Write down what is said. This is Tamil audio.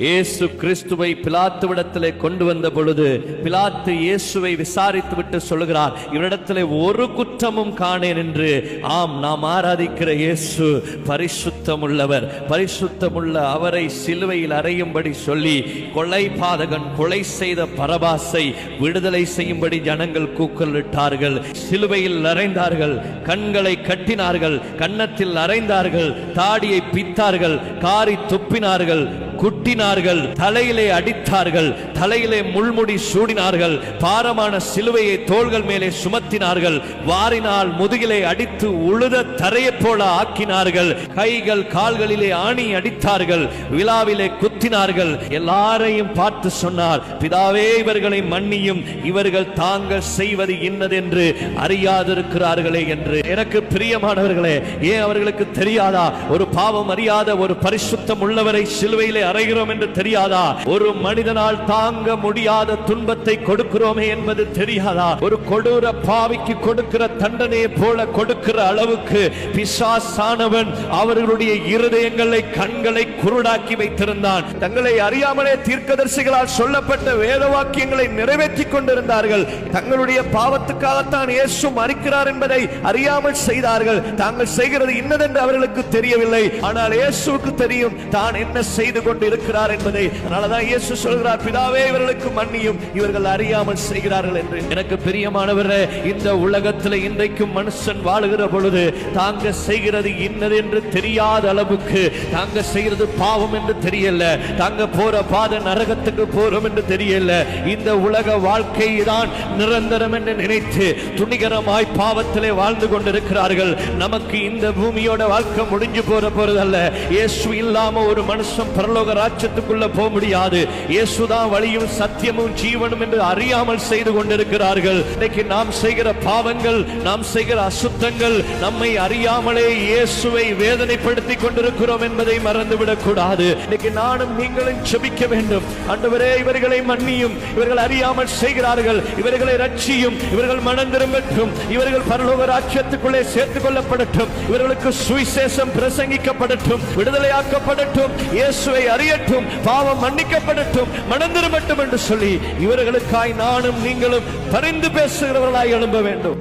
இயேசு கிறிஸ்துவை பிலாத்துவிடத்திலே கொண்டு வந்த பொழுது பிலாத்து இயேசுவை விசாரித்து விட்டு சொல்லுகிறார், இவரிடத்திலே ஒரு குற்றமும் காணேன் என்று. ஆம், நாம் ஆராதிக்கிற இயேசு பரிசுத்தமுள்ளவர். பரிசுத்தமுள்ள அவரை சிலுவையில் அறையும்படி சொல்லி கொலை பாதகன் கொலை செய்த பரபாசை விடுதலை செய்யும்படி ஜனங்கள் கூக்குரலிட்டார்கள். சிலுவையில் அறைந்தார்கள், கண்களை கட்டினார்கள், கன்னத்தில் அறைந்தார்கள், தாடியை பித்தார்கள், காரி துப்பினார்கள், குட்டினார்கள், தலையிலே அடித்தார்கள், தலையிலே முள்முடி சூடினார்கள், பாரமான சிலுவையை தோள்கள் மேலே சுமத்தினார்கள், வாரினால் முதுகிலே அடித்து உழுத தரையை போல ஆக்கினார்கள், கைகள் கால்களிலே ஆணி அடித்தார்கள், விழாவிலே குத்தினார்கள். எல்லாரையும் பார்த்து சொன்னார், பிதாவே இவர்களை மன்னியும், இவர்கள் தாங்கள் செய்வது இன்னதென்று அறியாதிருக்கிறார்களே என்று. எனக்கு பிரியமானவர்களே, ஏன் அவர்களுக்கு தெரியாதா? ஒரு பாவம் அறியாத ஒரு பரிசுத்தம் உள்ளவரை சிலுவையிலே அறைகிறோம் என்று தெரியாதா? ஒரு மனிதனால் தாங்க முடியாத துன்பத்தை கொடுக்கிறோமே என்பது தெரியாதா? ஒரு கொடூர பாவிக்கு கொடுக்கிற தண்டனையை போல கொடுக்கிற அளவுக்கு பிசாசானவன் அவர்களுடைய இருதயங்களை கண்களை குருடாக்கி வைத்திருந்தான். தங்களை அறியாமலே தீர்க்கதரிசிகளால் சொல்லப்பட்ட வேத வாக்கியங்களை நிறைவேற்றிக் கொண்டிருந்தார்கள். தங்களுடைய பாவத்துக்காகத்தான் இயேசு மரிக்கிறார் என்பதை அறியாமல் செய்தார்கள். தாங்கள் செய்கிறது இன்னதென்று அவர்களுக்கு தெரியவில்லை. ஆனால் இயேசுவுக்கு தெரியும் தான் என்ன செய்து கொண்டு இருக்கிறார் என்பதை. அதனாலதான் இயேசு சொல்கிறார், பிதாவே இவர்களுக்கு மன்னியும், இவர்கள் அறியாமல் செய்கிறார்கள் என்று. எனக்கு பிரியமானவரே, இந்த உலகத்தில் இன்றைக்கும் மனுஷன் வாழுகிற பொழுது தாங்க செய்கிறது இன்னது என்று தெரியாத அளவுக்கு, தாங்க செய்கிறது பாவம் என்று தெரியல, தாங்க போற பாத நரகத்துக்கு போறோம் என்று தெரியல, இந்த உலக வாழ்க்கை தான் நிரந்தரம் என்று நினைத்து துணிகரமாய் பாவத்திலே வாழ்ந்து கொண்டிருக்கிறார்கள். நமக்கு இந்த பூமியோட வாழ்க்கை முடிஞ்சு போறதல்ல. இயேசு இல்லாம ஒரு மனுஷன் பரலோக ராஜ்யத்துக்குள்ள போக முடியாது. இயேசுதான் வழியும் சத்தியமும் ஜீவனும் என்று அறியாமல் செய்து கொண்டிருக்கிறார்கள். இன்னைக்கு நாம் செய்கிற பாவங்கள், நாம் செய்கிற அசுத்தங்கள் நம்மை அறியாமலே இயேசுவை வேதனைப்படுத்தி கொண்டிருக்கிறோம் என்பதை மறந்துவிடக் கூடாது. இன்னைக்கு நானும் நீங்களும் ஜெபிக்க வேண்டும். ஆண்டவரே இவர்களை மன்னியும், இவர்கள் அறியாமல் செய்கிறார்கள், இவர்களை ரட்சியும், இவர்கள் மனம் திரும்பட்டும், இவர்கள் பரலோக ராஜ்யத்துக்குள்ளே சேர்த்துக் கொள்ளப்படட்டும், இவர்களுக்கு சுவிசேஷம் பிரசங்கிக்கப்படட்டும், விடுதலையாக்கப்படட்டும், இயேசுவை அறியட்டும், பாவம் மன்னிக்கப்படட்டும், மனம் திரும்பட்டும் என்று சொல்லி இவர்களுக்காய் நானும் நீங்களும் பரிந்து பேசுகிறவர்களாய் எழும்ப வேண்டும்.